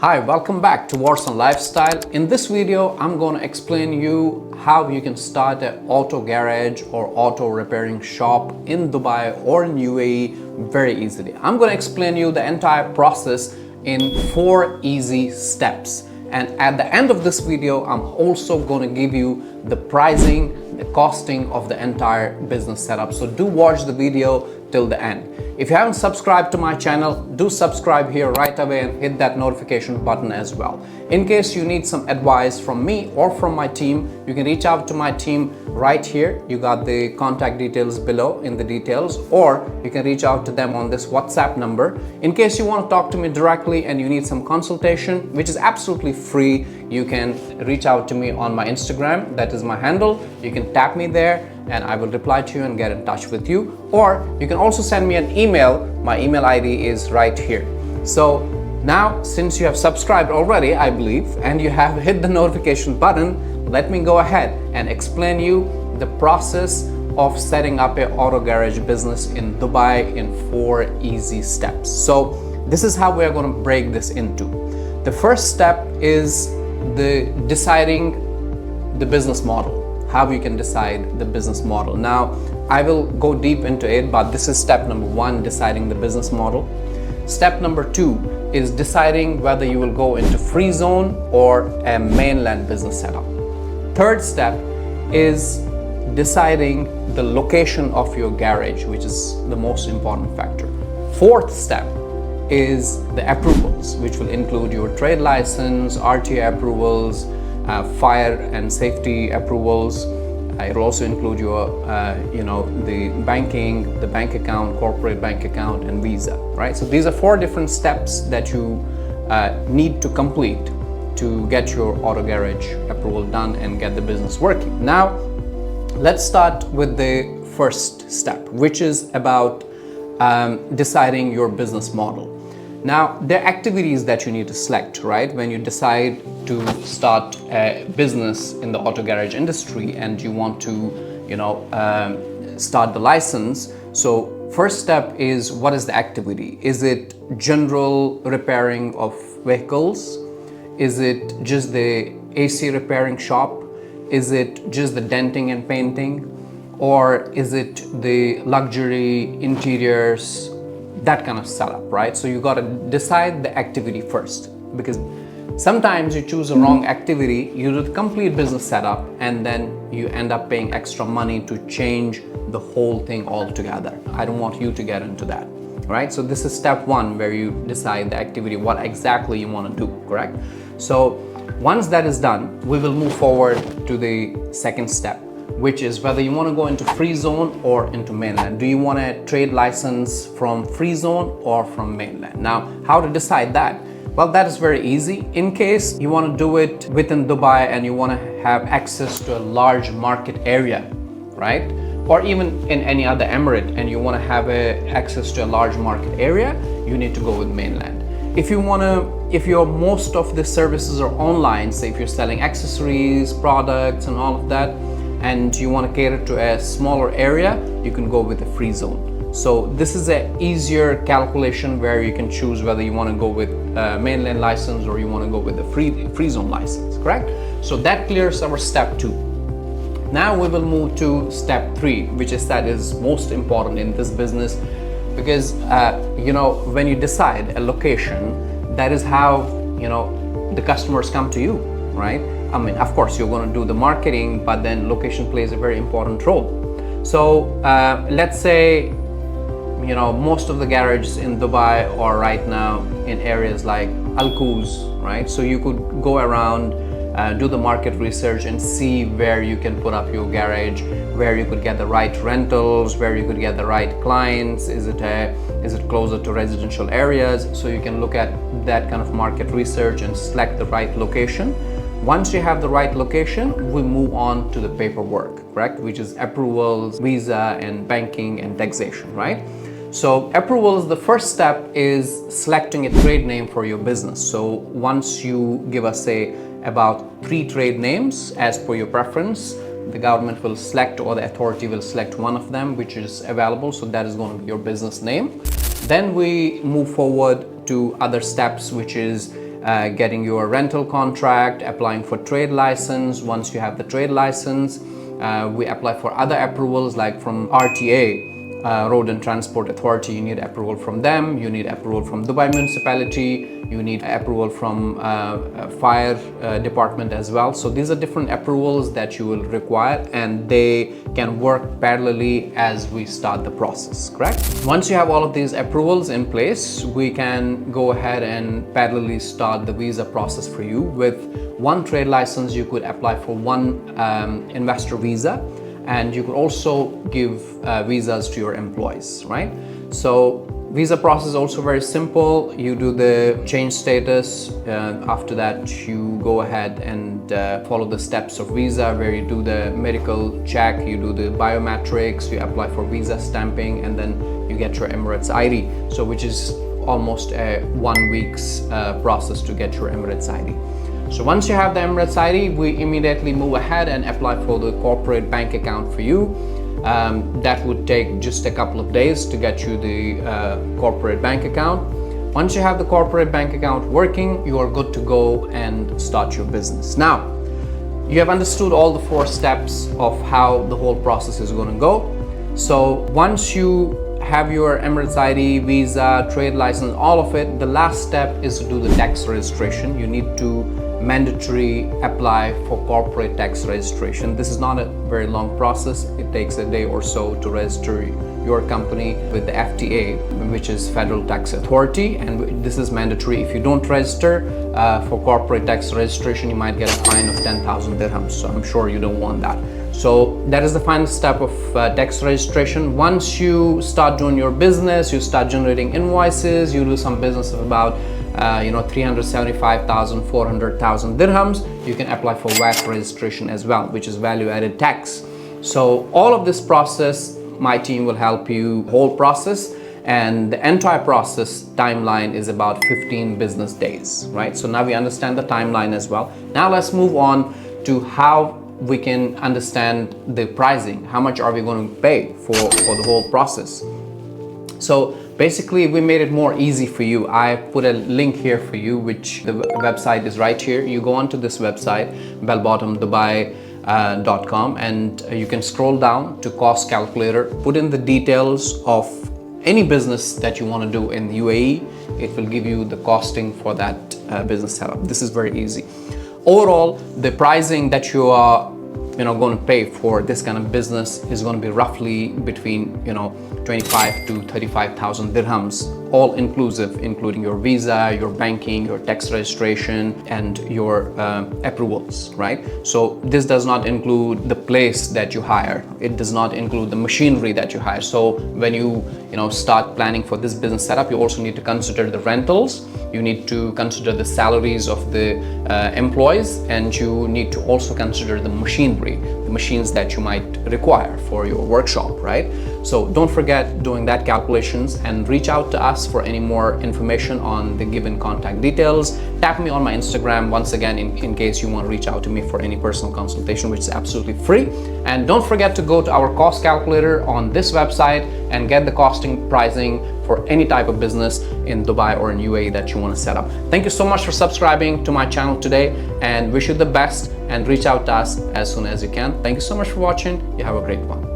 Hi, welcome back to Warsan Lifestyle. In this video, I'm going to explain you how you can start an auto garage or auto repairing shop in Dubai or in UAE very easily. I'm going to explain you the entire process in 4 easy steps. And at the end of this video, I'm also going to give you the pricing, the costing of the entire business setup. So do watch the video till the end. If you haven't subscribed to my channel, do subscribe here right away and hit that notification button as well. In case you need some advice from me or from my team, you can reach out to my team right here. You got the contact details below in the details, or you can reach out to them on this WhatsApp number. In case you want to talk to me directly and you need some consultation, which is absolutely free, you can reach out to me on my Instagram. That is my handle. You can tap me there and I will reply to you and get in touch with you. Or you can also send me an email. My email ID is right here. So now, since you have subscribed already, I believe, and you have hit the notification button, let me go ahead and explain you the process of setting up an auto garage business in Dubai in 4 easy steps. So this is how we are going to break this into. The first step is deciding the business model. How you can decide the business model. Now, I will go deep into it, but this is step number 1, deciding the business model. Step number 2 is deciding whether you will go into free zone or a mainland business setup. Third step is deciding the location of your garage, which is the most important factor. Fourth step is the approvals, which will include your trade license, RTA approvals, fire and safety approvals. It will also include your, the banking, the bank account, corporate bank account, and visa, right? So these are 4 different steps that you need to complete to get your auto garage approval done and get the business working. Now, let's start with the first step, which is about deciding your business model. Now, there are activities that you need to select, right? When you decide to start a business in the auto garage industry and you want to, start the license. So first step is, what is the activity? Is it general repairing of vehicles? Is it just the AC repairing shop? Is it just the denting and painting? Or is it the luxury interiors? That kind of setup, right? So you got to decide the activity first, because sometimes you choose a wrong activity, you do the complete business setup, and then you end up paying extra money to change the whole thing altogether. I don't want you to get into that, right? So this is step 1, where you decide the activity, what exactly you want to do, correct? So once that is done, we will move forward to the second step, which is whether you want to go into free zone or into mainland. Do you want a trade license from free zone or from mainland? Now, how to decide that? Well, that is very easy. In case you want to do it within Dubai and you want to have access to a large market area, right? Or even in any other emirate and you want to have access to a large market area, you need to go with mainland. If your most of the services are online, say if you're selling accessories, products and all of that, and you want to cater to a smaller area, you can go with a free zone. So this is an easier calculation where you can choose whether you want to go with mainland license or you want to go with a free zone license, correct? So that clears our step 2. Now we will move to step 3, which is most important in this business, because when you decide a location, that is how the customers come to you, right? I mean, of course, you're going to do the marketing, but then location plays a very important role. So let's say, most of the garages in Dubai are right now in areas like Al Quoz, right? So you could go around, do the market research and see where you can put up your garage, where you could get the right rentals, where you could get the right clients. Is it closer to residential areas? So you can look at that kind of market research and select the right location. Once you have the right location, we move on to the paperwork, correct? Which is approvals, visa, and banking and taxation, right? So approvals, the first step is selecting a trade name for your business. So once you give us about 3 trade names as per your preference, the government will select, or the authority will select one of them which is available. So that is going to be your business name. Then we move forward to other steps, which is getting your rental contract, applying for trade license. Once you have the trade license, we apply for other approvals like from RTA, Road and Transport Authority. You need approval from them. You need approval from Dubai Municipality. You need approval from Fire Department as well. So these are different approvals that you will require, and they can work parallelly as we start the process, correct? Once you have all of these approvals in place, we can go ahead and parallelly start the visa process for you. With one trade license, you could apply for one investor visa, and you could also give visas to your employees, right? So visa process is also very simple. You do the change status. After that, you go ahead and follow the steps of visa, where you do the medical check, you do the biometrics, you apply for visa stamping, and then you get your Emirates ID. So which is almost a 1 week's process to get your Emirates ID. So once you have the Emirates ID, we immediately move ahead and apply for the corporate bank account for you. That would take just a couple of days to get you the corporate bank account. Once you have the corporate bank account working, you are good to go and start your business. Now, you have understood all the 4 steps of how the whole process is going to go. So once you have your Emirates ID, visa, trade license, all of it, the last step is to do the tax registration. You need to mandatory apply for corporate tax registration. This is not a very long process. It takes a day or so to register your company with the FTA, which is Federal Tax Authority, and this is mandatory. If you don't register for corporate tax registration, you might get a fine of 10,000 dirhams. So I'm sure you don't want that. So that is the final step of tax registration. Once you start doing your business, you start generating invoices, you do some business of about 375,000, 400,000 dirhams, you can apply for VAT registration as well, which is value added tax. So all of this process, my team will help you whole process, and the entire process timeline is about 15 business days, right? So now we understand the timeline as well. Now let's move on to how we can understand the pricing. How much are we going to pay for the whole process? So basically, we made it more easy for you. I put a link here for you, which the website is right here. You go onto this website, bellbottomdubai.com, and you can scroll down to cost calculator, put in the details of any business that you want to do in the UAE. It will give you the costing for that business setup. This is very easy. Overall, the pricing that you are going to pay for this kind of business is going to be roughly between 25 to 35,000 dirhams, all inclusive, including your visa, your banking, your tax registration, and your approvals, right? So this does not include the place that you hire. It does not include the machinery that you hire. So when you start planning for this business setup, you also need to consider the rentals. You need to consider the salaries of the employees, and you need to also consider the machinery, the machines that you might require for your workshop, right? So don't forget doing that calculations, and reach out to us for any more information on the given contact details. Tap me on my Instagram once again in case you want to reach out to me for any personal consultation, which is absolutely free. And don't forget to go to our cost calculator on this website and get the costing pricing for any type of business in Dubai or in UAE that you want to set up. Thank you so much for subscribing to my channel today, and wish you the best, and reach out to us as soon as you can. Thank you so much for watching. You have a great one.